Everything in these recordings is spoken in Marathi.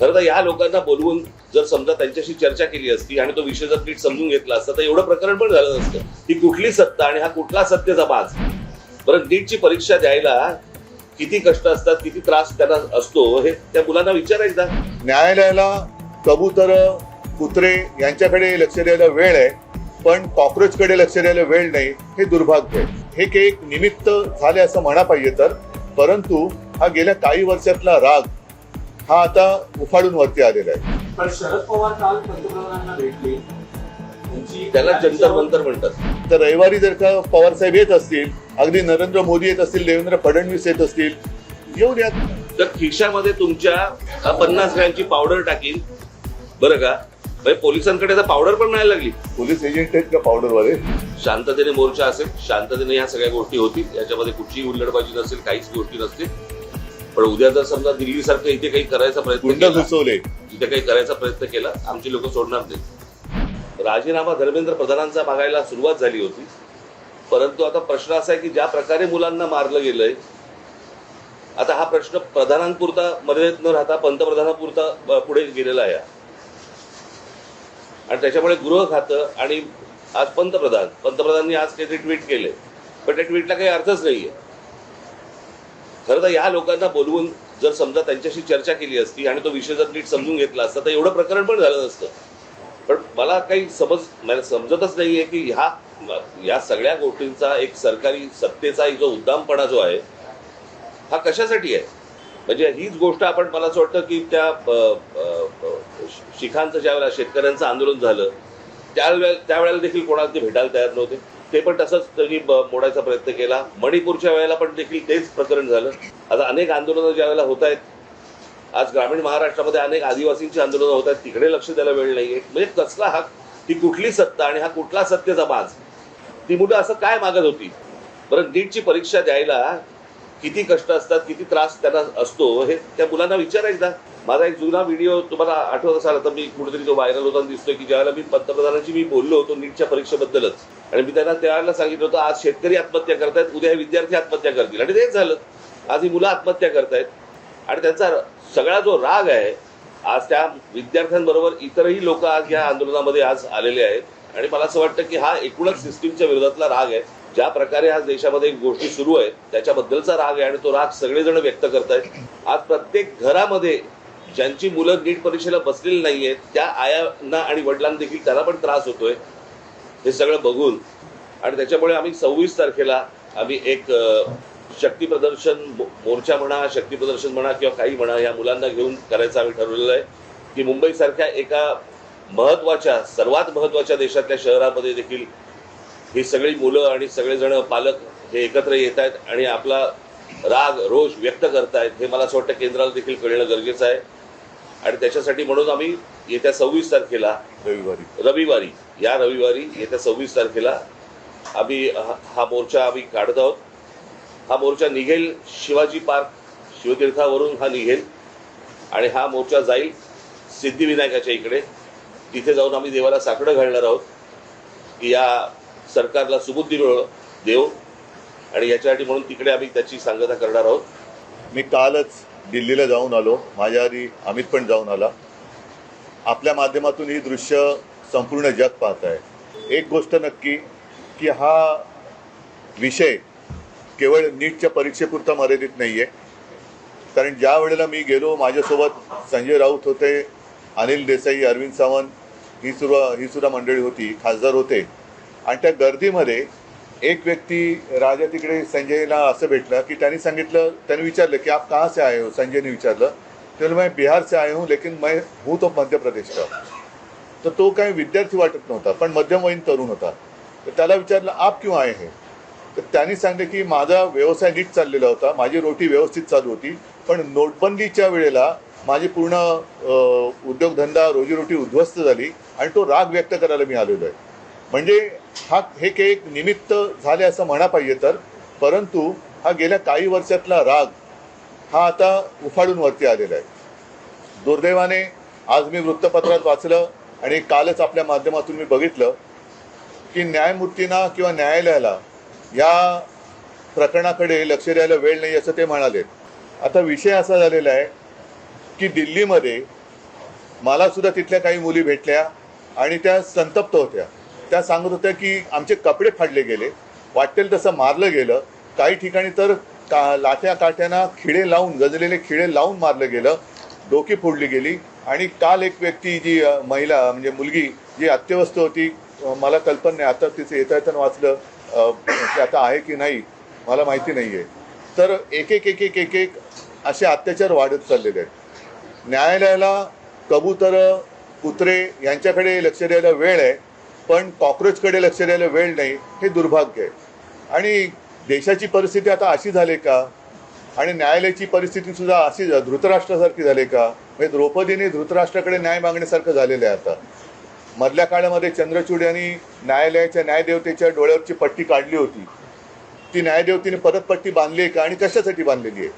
खरं तर या लोकांना बोलवून जर समजा त्यांच्याशी चर्चा केली असती आणि तो विषय जर नीट समजून घेतला असता तर एवढं प्रकरण पण झालं नसतं. ही कुठली सत्ता आणि हा कुठला सत्तेचा बाज. बरं, नीटची परीक्षा द्यायला किती कष्ट असतात, किती त्रास त्यांना असतो हे त्या मुलांना विचारा एकदा. न्यायालयाला कबूतर कुत्रे यांच्याकडे लक्ष द्यायला वेळ आहे, पण कॉक्रोचकडे लक्ष द्यायला वेळ नाही, हे दुर्भाग्य आहे. हे एक निमित्त झाले असं म्हणा पाहिजे तर, परंतु हा गेल्या काही वर्षातला राग हा आता उफाडून वरती आलेला आहे. पण शरद पवार काल पंतप्रधानांना भेटले, त्याला जंतर मंतर म्हणतात. तर रविवारी जर का पवार साहेब येत असतील, अगदी नरेंद्र मोदी येत असतील, देवेंद्र फडणवीस येत असतील, येऊन यात. तर खिशामध्ये तुमच्या 50 ग्रॅमची पावडर टाकीन बरं का. म्हणजे पोलिसांकडे तर पावडर पण नाही लागली. पोलीस एजंट आहेत का पावडरवाले? शांततेने मोर्चा असेल, शांततेने ह्या सगळ्या गोष्टी होतील, याच्यामध्ये कुठलीही हुल्लडबाजी नसेल, काहीच गोष्टी नसतील. पण उद्या जर समजा दिल्लीसारखं इथे काही करायचा प्रयत्न गुंड केला, घुसवले, इथे काही करायचा प्रयत्न केला, आमची लोक सोडणार नाही. राजीनामा धर्मेंद्र प्रधानांचा मागायला सुरुवात झाली होती, परंतु आता प्रश्न असा आहे की ज्या प्रकारे मुलांना मारलं गेलंय, आता हा प्रश्न प्रधानांपुरता मर्यादित न राहता पंतप्रधानापुरता पुढे गेलेला आहे. आणि त्याच्यामुळे गृह खातं आणि आज पंतप्रधानांनी आज काहीतरी ट्विट केले, पण त्या ट्विटला काही अर्थच नाहीये. खरं तर या लोकांना बोलवून जर समजा त्यांच्याशी चर्चा केली असती आणि तो विषय जर नीट समजून घेतला असता तर एवढं प्रकरण पण झालं नसतं. पण मला काही समजतच नाहीये की या सगळ्या गोष्टींचा एक सरकारी सत्तेचा जो उद्दामपणा जो आहे हा कशासाठी आहे. म्हणजे हीच गोष्ट आपण, मला असं वाटतं की त्या शिखांचं ज्या वेळेला शेतकऱ्यांचं आंदोलन झालं त्यावेळेला देखील कोणाला ते भेटायला तयार नव्हते, ते पण तसंच त्यांनी मोडायचा प्रयत्न केला. मणिपूरच्या वेळेला पण देखील तेच प्रकरण झालं. आता अनेक आंदोलनं ज्या वेळेला होत आहेत, आज ग्रामीण महाराष्ट्रामध्ये अनेक आदिवासींची आंदोलनं होत आहेत, तिकडे लक्ष द्यायला वेळ नाहीये. म्हणजे कसला हा, ही कुठली सत्ता आणि हा कुठला सत्तेचा बाज. ती मुलं असं काय मागत होती. बरं, नीटची परीक्षा द्यायला किती कष्ट असतात, किती त्रास त्यांना असतो हे त्या मुलांना विचारा एकदा. माझा एक जुना व्हिडिओ तुम्हाला आठवत असाल तर, मी कुठेतरी तो व्हायरल होताना दिसतोय की ज्यावेळेला मी पंतप्रधानांची मी बोललो होतो नीटच्या परीक्षेबद्दलच, आणि मी त्यांना त्यावेळेला सांगितलं होतं आज शेतकरी आत्महत्या करतायत, उद्या हे विद्यार्थी आत्महत्या करतील, आणि तेच झालं. आज ही मुलं आत्महत्या करतायत आणि त्यांचा सगळा जो राग आहे आज त्या विद्यार्थ्यांबरोबर इतरही लोक आज या आंदोलनामध्ये आज आलेले आहेत. आणि मला असं वाटतं की हा एकूणच सिस्टीमच्या विरोधातला राग आहे. ज्या प्रकारे आज देशामध्ये गोष्टी सुरू आहेत त्याच्याबद्दलचा राग आहे आणि तो राग सगळेजण व्यक्त करतायत. आज प्रत्येक घरामध्ये ज्यांची मुलं नीट परीक्षेला बसलेली नाहीयेत त्या आयांना आणि वडिलांना देखील त्यांना पण त्रास होतोय हे सगळं बघून. आणि त्याच्यामुळे आम्ही 26 तारखेला आम्ही एक शक्ती प्रदर्शन मोर्चा म्हणा, शक्ती प्रदर्शन म्हणा किंवा काही म्हणा, या मुलांना घेऊन करायचं आम्ही ठरवलेलं आहे. की मुंबईसारख्या एका महत्वाच्या, सर्वात महत्वाच्या देशातल्या शहरामध्ये देखील ही सगळी मुलं आणि सगळेजण पालक हे एकत्र येत आहेत आणि आपला राग रोष व्यक्त करतायत. हे मला असं वाटतं केंद्राला देखील कळणं गरजेचं आहे. आणि त्याच्यासाठी म्हणून आम्ही येत्या 26 तारखेला रविवारी येत्या 26 तारखेला आम्ही हा मोर्चा आम्ही काढत आहोत. हा मोर्चा निघेल शिवाजी पार्क, शिवतीर्थावरून हा निघेल आणि हा मोर्चा जाईल सिद्धिविनायकाच्या इकडे. तिथे जाऊन आम्ही देवाला साकडं घालणार आहोत की या सरकारला सुबुद्धी देव, आणि याच्यासाठी म्हणून तिकडे आम्ही त्याची सांगता करणार आहोत. मी कालच दिल्लीला जाऊन आलो, माझ्या आधी अमित पण जाऊन आला. आपल्या माध्यमातून ही दृश्य संपूर्ण जग पाहत आहे. एक गोष्ट नक्की की हा विषय केवळ नीटच्या परीक्षेपुरता मर्यादित नाही आहे. कारण ज्या वेळेला मी गेलो माझ्यासोबत संजय राऊत होते, अनिल देसाई, अरविंद सावंत ही सुद्धा मंडळी होती, खासदार होते. आणि त्या गर्दीमध्ये एक व्यक्ती राजा तिकडे संजयला असं भेटला की त्यांनी विचारलं की आप कहाँ से आए हो. संजयने विचारलं, त्याला मैं बिहार से आया हूँ लेकिन मैं हूँ तो मध्य प्रदेश का. तर तो काही विद्यार्थी वाटत नव्हता पण मध्यमवयीन तरुण होता. तर त्याला विचारलं आप क्यों आए हैं. तर त्यांनी सांगितलं की माझा व्यवसाय नीट चाललेला होता, माझी रोटी व्यवस्थित चालू होती, पण नोटबंदीच्या वेळेला माझी पूर्ण उद्योगधंदा रोजीरोटी उद्ध्वस्त झाली आणि तो राग व्यक्त करायला मी आलेलो आहे. म्हणजे हे एक निमित्त झाले असं म्हणा पाहिजे तर, परंतु हा गेल्या काही वर्षातला राग हा आता उफाडून वरती आलेला आहे. दुर्दैवाने आज मी वृत्तपत्रात वाचलं आणि कालच आपल्या माध्यमातून मी बघितलं की न्यायमूर्तींना किंवा न्यायालयाला या प्रकरणाकडे लक्ष द्यायला वेळ नाही असं ते म्हणाले. आता विषय असा झालेला आहे की दिल्लीमध्ये मला सुद्धा तिथल्या काही मुली भेटल्या आणि त्या संतप्त होत्या. त्या सांगत होत्या की आमचे कपडे फाडले गेले, वाटेल तसं मारलं गेलं, काही ठिकाणी तर लाट्या काट्यांना खिळे लावून, गजलेले खिळे लावून मारलं गेलं, डोकी फोडली गेली. आणि काल एक व्यक्ती जी महिला म्हणजे मुलगी जी अत्यवस्थ होती, मला कल्पना नाही आता तिचं येता येताना वाचलं की आता आहे की नाही मला माहिती नाही आहे. तर एक एक एक एक एक एक असे अत्याचार वाढत चाललेले आहेत. न्यायालयाला कबूतर कुत्रे यांच्याकडे लक्ष द्यायला वेळ आहे, पण कॉक्रोचकडे लक्ष द्यायला वेळ नाही, हे दुर्भाग्य आहे. आणि देशाची परिस्थिती आता अशी झाली का, आणि न्यायालयाची परिस्थिती सुद्धा अशी धृतराष्ट्रासारखी झाली का, म्हणजे द्रौपदीने धृतराष्ट्राकडे न्याय मागण्यासारखं झालेलं आहे. आता मधल्या काळामध्ये चंद्रचूड यांनी न्यायालयाच्या न्यायदेवतेच्या डोळ्यावरची पट्टी काढली होती. ती न्यायदेवतेने परत पट्टी बांधली आहे का आणि कशासाठी बांधलेली आहे,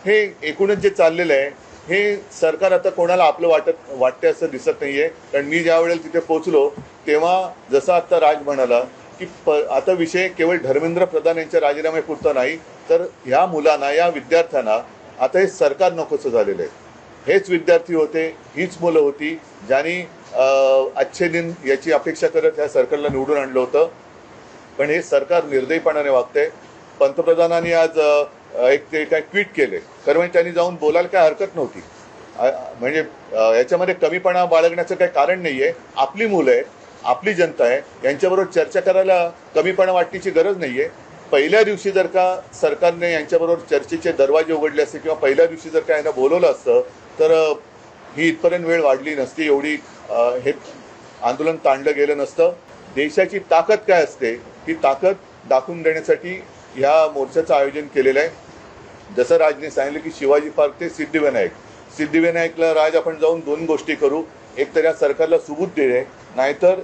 हे एकूणच जे चाललेलं आहे हे सरकार आता कोणाला आपलं वाटते असं दिसत नाही आहे. कारण मी ज्या वेळेला तिथे पोहोचलो तेव्हा जसं आता राज म्हणाला की आता विषय केवळ धर्मेंद्र प्रधान यांच्या राजीनाम्यापुरता नाही, तर ह्या मुलांना, या विद्यार्थ्यांना आता हे सरकार नकोसं झालेलं आहे. हेच विद्यार्थी होते, हीच मुलं होती ज्यांनी अच्छे दिन याची अपेक्षा करत ह्या सरकारला निवडून आणलं होतं. पण हे सरकार निर्दयीपणाने वागतंय. पंतप्रधानांनी आज एक ते काय ट्विट केले, खरं म्हणजे त्यांनी जाऊन बोलायला काय हरकत नव्हती. म्हणजे याच्यामध्ये कमीपणा बाळगण्याचं काही कारण नाही आहे. आपली मुलं आहे, आपली जनता आहे, यांच्याबरोबर चर्चा करायला कमीपणा वाटण्याची गरज नाही आहे. पहिल्या दिवशी जर का सरकारने यांच्याबरोबर चर्चेचे दरवाजे उघडले असते किंवा पहिल्या दिवशी जर का यांना बोलवलं असतं तर ही इथपर्यंत वेळ वाढली नसती, एवढी हे आंदोलन ताणलं गेलं नसतं. देशाची ताकद काय असते ती ताकद दाखवून देण्यासाठी ह्या मोर्चाचं आयोजन केलेलं आहे. जसं राजने सांगितलं की शिवाजी पार्क ते सिद्धिविनायकला राज आपण जाऊन दोन गोष्टी करू, एक तर या सरकारला सुबूत दिले, नाहीतर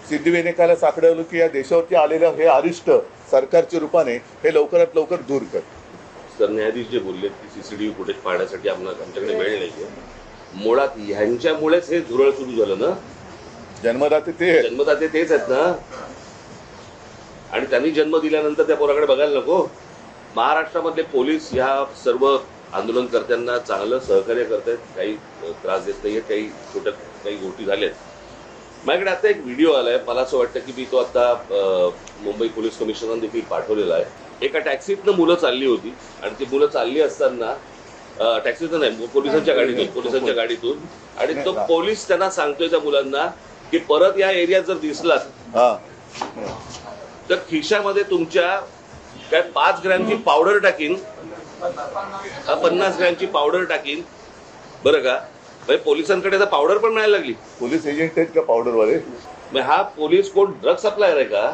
सिद्धिविनायकाला साकडवलं की या देशावरती आलेलं हे अरिष्ट सरकारच्या रूपाने हे लवकरात लवकर दूर कर. सरन्यायाधीश जे बोलले की सीसीटीव्ही फुटेज पाहण्यासाठी आमच्याकडे वेळ नाहीये, मुळात ह्यांच्यामुळेच हे झुरळ सुरू झालं ना. जन्मदाते तेच आहेत ना, आणि त्यांनी जन्म दिल्यानंतर त्या पोराकडे बघायला नको. महाराष्ट्रामधले पोलीस ह्या सर्व आंदोलनकर्त्यांना चांगलं सहकार्य करतायत, काही त्रास देत नाहीये, काही गोष्टी झाल्यात. माझ्याकडे आता एक व्हिडिओ आलाय, मला असं वाटतं की मी तो आता मुंबई पोलीस कमिशनरने देखील पाठवलेला आहे. एका टॅक्सीतनं मुलं चालली होती आणि ती मुलं चालली असताना टॅक्सीतनं नाही, पोलिसांच्या गाडीतून आणि तो पोलीस त्यांना सांगतोय त्या मुलांना की परत या एरियात जर दिसलात तर खिशामध्ये तुमच्या काय 5 ग्रॅमची पावडर टाकीन, 50 ग्रॅमची पावडर टाकीन, बरं का. म्हणजे पोलिसांकडे तर पावडर पण मिळायला लागली. पोलीस एजंट आहेत का पावडरवाले? हा पोलीस कोण ड्रग सप्लायर आहे का?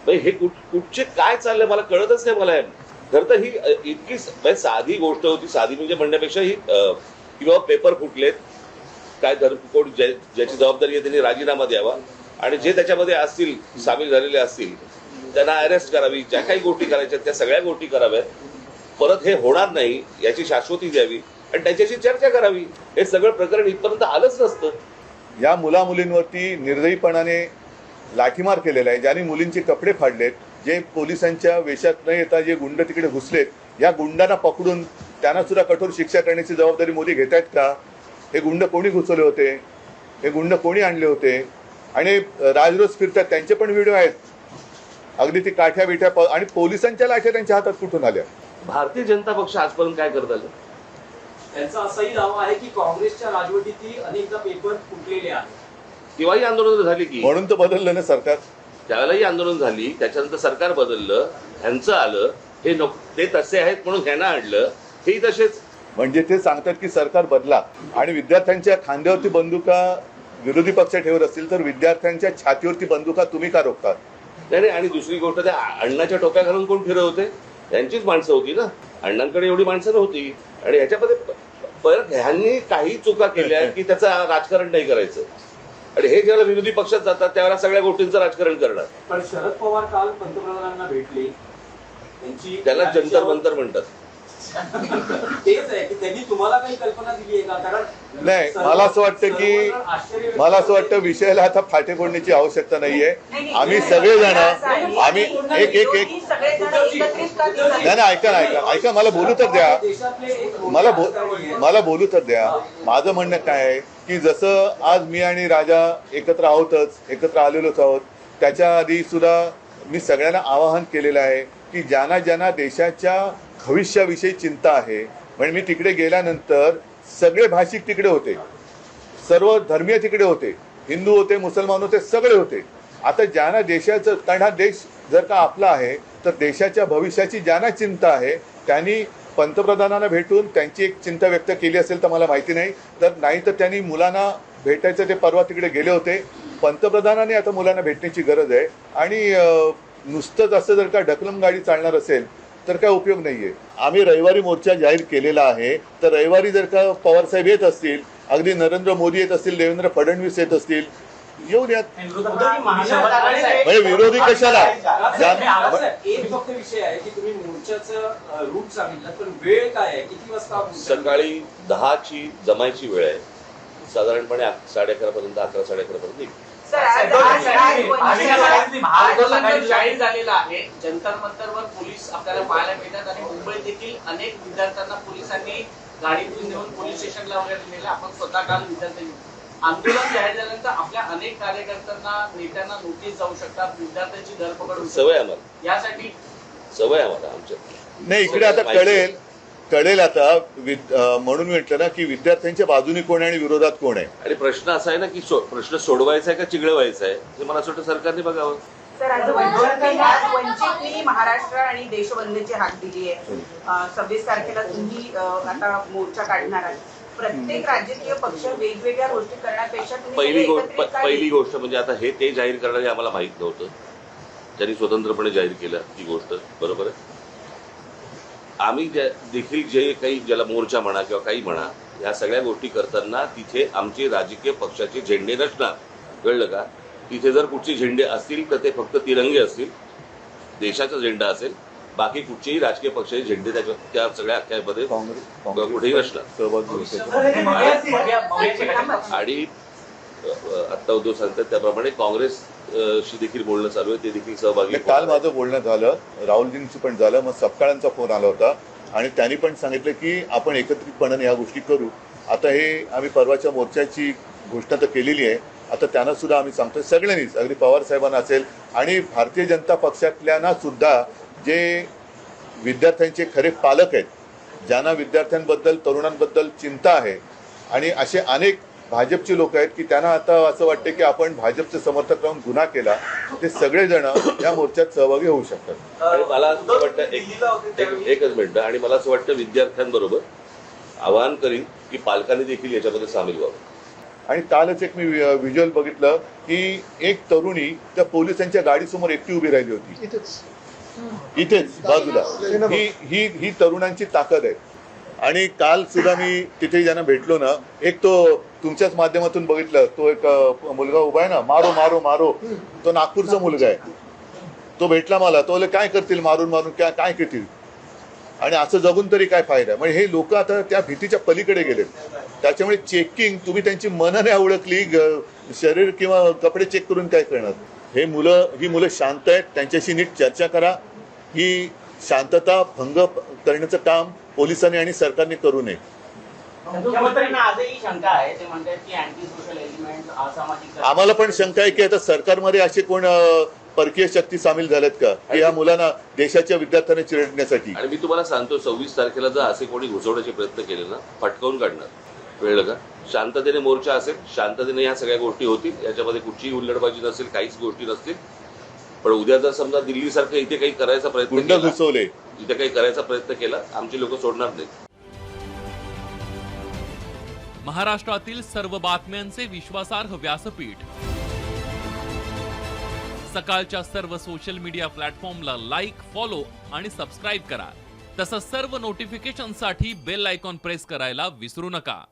हे कुठचे काय चाललंय मला कळतच नाही. मला खरं तर ही इतकी साधी गोष्ट होती, साधी म्हणजे म्हणण्यापेक्षा ही किंवा पेपर फुटलेत, काय कोण ज्याची जबाबदारी आहे त्यांनी राजीनामा द्यावा आणि जे त्याच्यामध्ये असतील सामील झालेले असतील त्यांना अरेस्ट करावी, ज्या काही गोष्टी करायच्या त्या सगळ्या गोष्टी कराव्यात. परत हे होणार नाही याची शाश्वती द्यावी आणि त्याच्याशी चर्चा करावी. हे सगळं प्रकरण इथपर्यंत आलंच नसतं. या मुला मुलींवरती निर्दयीपणाने लाठीमार केलेला आहे, ज्यांनी मुलींचे कपडे फाडलेत, जे पोलिसांच्या वेशात न येता जे गुंड तिकडे घुसलेत, या गुंडांना पकडून त्यांना सुद्धा कठोर शिक्षा करण्याची जबाबदारी मोदी घेत आहेत का? हे गुंड कोणी घुसवले होते, हे गुंड कोणी आणले होते? आणि राजरोज फिरतात, त्यांचे पण व्हिडिओ आहेत. अगदी ती काठ्या बिठ्या आणि पोलिसांच्या लाठ्या त्यांच्या हातात कुठून आल्या? भारतीय जनता पक्ष आजपर्यंत काय करत आलं? त्यांचा असाही दावा आहे की काँग्रेसच्या राजवटीतही अनेकदा पेपर फुटलेले आहेत. तेव्हाही आंदोलन झाली की, म्हणून तर बदललं ना सरकार. त्यावेळेलाही आंदोलन झाली, त्याच्यानंतर सरकार बदललं, ह्यांचं आलं, हे ते तसे आहेत म्हणून ह्यांना आणलं, हेही तसेच. म्हणजे ते सांगतात की सरकार बदला आणि विद्यार्थ्यांच्या खांद्यावरती बंदुका विरोधी पक्ष ठेवत असतील तर विद्यार्थ्यांच्या छातीवरती बंदुका तुम्ही का रोखतात? नाही. आणि दुसरी गोष्ट, त्या अण्णाच्या टोप्या घालून कोण फिरत होते? यांचीच माणसं होती ना, अण्णांकडे एवढी माणसं नव्हती. आणि ह्याच्यामध्ये परत ह्यांनी काही चुका केल्या की त्याचं राजकारण नाही करायचं, आणि हे जेव्हा विरोधी पक्षात जातात त्यावेळेला सगळ्या गोष्टींचं राजकारण करणार. पण शरद पवार काल पंतप्रधानांना भेटले, त्याला जंतर मंतर म्हणतात. तेच आहे की त्यांनी तुम्हाला काही कल्पना दिली आहे का? कारण नाही, मला असं वाटतं विषयाला आता फाटे फोडण्याची आवश्यकता नाहीये. आम्ही सगळेजण आम्ही एक नाही ऐका मला बोलू तर द्या. मला बोलू तर द्या. माझं म्हणणं काय आहे की जसं आज मी आणि राजा एकत्र एकत्र आलेलोच आहोत, त्याच्या आधी सुद्धा मी सगळ्यांना आवाहन केलेलं आहे की ज्यांना देशाच्या भविष्याविषयी चिंता आहे. म्हणजे मी तिकडे गेल्यानंतर सगळे भाषिक तिकडे होते, सर्व धर्मीय तिकडे होते, हिंदू होते, मुसलमान होते, सगळे होते. आता ज्यांना देशाचं, कारण हा देश जर का आपला आहे तर देशाच्या भविष्याची ज्यांना चिंता आहे त्यांनी पंतप्रधानांना भेटून त्यांची एक चिंता व्यक्त केली असेल तर मला माहिती नाही. तर त्यांनी मुलांना भेटायचं, ते परवा तिकडे गेले होते. पंतप्रधानांनी आता मुलांना भेटण्याची गरज आहे. आणि नुसतंच असं जर का ढकलम गाडी चालणार असेल तर काय उपयोग नाहीये. आम्ही रविवारी मोर्चा जाहीर केलेला आहे. तर रविवारी जर का पवारसाहेब येत असतील, अगदी नरेंद्र मोदी येत असतील, देवेंद्र फडणवीस येत असतील, येऊन यात. म्हणजे विरोधी कशाला? एक फक्त विषय आहे की तुम्ही मोर्चाचं रूट सांगितलं, पण वेळ काय आहे, किती वाजता? सकाळी 10ची जमायची वेळ आहे. साधारणपणे 11:30 पर्यंत, 11, 11:30 पर्यंत निघू. आंदोलन जाहीर झालेलं आहे. जंतर मंतरवर पोलीस आपल्याला पाहायला मिळतात आणि मुंबईत देखील अनेक विद्यार्थ्यांना पोलिसांनी गाडीतून नेऊन पोलीस स्टेशनला वगैरे नेलं. आपण स्वतः काल विद्यार्थ्यांनी आंदोलन जाहीर झाल्यानंतर आपल्या अनेक कार्यकर्त्यांना, नेत्यांना नोटीस जाऊ शकतात, विद्यार्थ्यांची धरपकड होऊ शकते. सवय आम्हाला, यासाठी सवय आम्हाला आमच्या नाही, इकडे आता कळेल आता. म्हणून म्हटलं ना की विद्यार्थ्यांच्या बाजूने कोण आहे आणि विरोधात कोण आहे. आणि प्रश्न असा आहे ना की प्रश्न सोडवायचा आहे का चिघळवायचा आहे, हे मला असं वाटतं सरकारने बघावं. सर, आज वंचितनी महाराष्ट्र आणि देशबंदीची हाक दिली आहे. 26 तारखेला तुम्ही आता मोर्चा काढणार आहात. प्रत्येक राजकीय पक्ष वेगवेगळ्या गोष्टी करण्यापेक्षा पहिली गोष्ट म्हणजे आता ते जाहीर करणारे आम्हाला माहित नव्हतं. त्यांनी स्वतंत्रपणे जाहीर केलं ती गोष्ट, बरोबर आहे. आम्ही देखील जे काही, ज्याला मोर्चा म्हणा किंवा काही म्हणा, या सगळ्या गोष्टी करताना तिथे आमचे राजकीय पक्षाचे झेंडे नसणार, कळलं का? तिथे जर कुठचे झेंडे असतील तर ते फक्त तिरंगे असतील, देशाचा झेंडा असेल. बाकी कुठचेही राजकीय पक्षाचे झेंडे त्या सगळ्या अख्यामध्ये कुठेही नसणार. आणि आता उद्धव सांगतात त्याप्रमाणे काँग्रेसशी देखील बोलणं चालू आहे, ते देखील सहभागी. काल माझं बोलणं झालं, राहुलजींचं पण झालं. मग सपकाळांचा फोन आला होता आणि त्यांनी पण सांगितलं की आपण एकत्रितपणे या गोष्टी करू. आता हे आम्ही परवाच्या मोर्चाची घोषणा तर केलेली आहे. आता त्यांना सुद्धा आम्ही सांगतोय सगळ्यांनीच, अगदी पवार साहेबांना असेल आणि भारतीय जनता पक्षातल्यांना सुद्धा, जे विद्यार्थ्यांचे खरे पालक आहेत, ज्यांना विद्यार्थ्यांबद्दल, तरुणांबद्दल चिंता आहे, आणि असे अनेक भाजपचे लोक आहेत की त्यांना आता असं वाटते की आपण भाजपचे समर्थक राहून गुन्हा केला, ते सगळेजण या मोर्चात सहभागी होऊ शकतात. आणि मला असं वाटतं एकच मिनिटं, आणि मला असं वाटतं विद्यार्थ्यांबरोबर आवाहन करीन की पालकांनी देखील याच्यामध्ये सामील व्हावं. आणि कालच एक मी व्हिज्युअल बघितलं की एक तरुणी त्या पोलिसांच्या गाडीसमोर एकटी उभी राहिली होती, इथेच बाजूला. ही तरुणांची ताकद आहे. आणि काल सुद्धा मी तिथे ज्यांना भेटलो ना, एक तो तुमच्याच माध्यमातून बघितलं, तो एक मुलगा उभा आहे ना, मारो मारो मारो, तो नागपूरचा मुलगा आहे. तो भेटला मला. तो काय करतील, मारून मारून काय करतील, आणि असं जगून तरी काय फायदा. म्हणजे हे लोक आता त्या भीतीच्या पलीकडे गेलेत. त्याच्यामुळे चेकिंग, तुम्ही त्यांची मनं नाही ओळखली, शरीर किंवा कपडे चेक करून काय करणार. ही मुलं शांत आहेत, त्यांच्याशी नीट चर्चा करा. ही शांतता भंग करण्याचं काम पोलिसांनी आणि सरकारने करू नये. मुख्यमंत्र्यांना आजही शंका आहे. ते म्हणतात की अँटी सोशल एलिमेंट, असामाजिक. आम्हाला पण शंका आहे की आता सरकारमध्ये असे कोण परकीय शक्ती सामील झाल्यात का की या मुलांना, देशाच्या विद्यार्थ्यांना चिरडण्यासाठी. आणि मी तुम्हाला सांगतो, 26 तारखेला जर असे कोणी घुसवण्याचे प्रयत्न केले ना, फटकावून काढणार. कळलं का? शांततेने मोर्चा असेल, शांततेने ह्या सगळ्या गोष्टी होतील, याच्यामध्ये कुठचीही हुल्लडबाजी नसेल, काहीच गोष्टी नसतील. पण उद्या जर समजा दिल्लीसारखं इथे काही करायचा प्रयत्न केला, घुसवले, इथे काही करायचा प्रयत्न केला, आमची लोक सोडणार नाही. महाराष्ट्रातील सर्व बातम्यांचे विश्वासार्ह व्यासपीठ, सकाळच्या सर्व सोशल मीडिया प्लॅटफॉर्मला लाईक, फॉलो आणि सबस्क्राईब करा. तसंच सर्व नोटिफिकेशनसाठी बेल आयकॉन प्रेस करायला विसरू नका.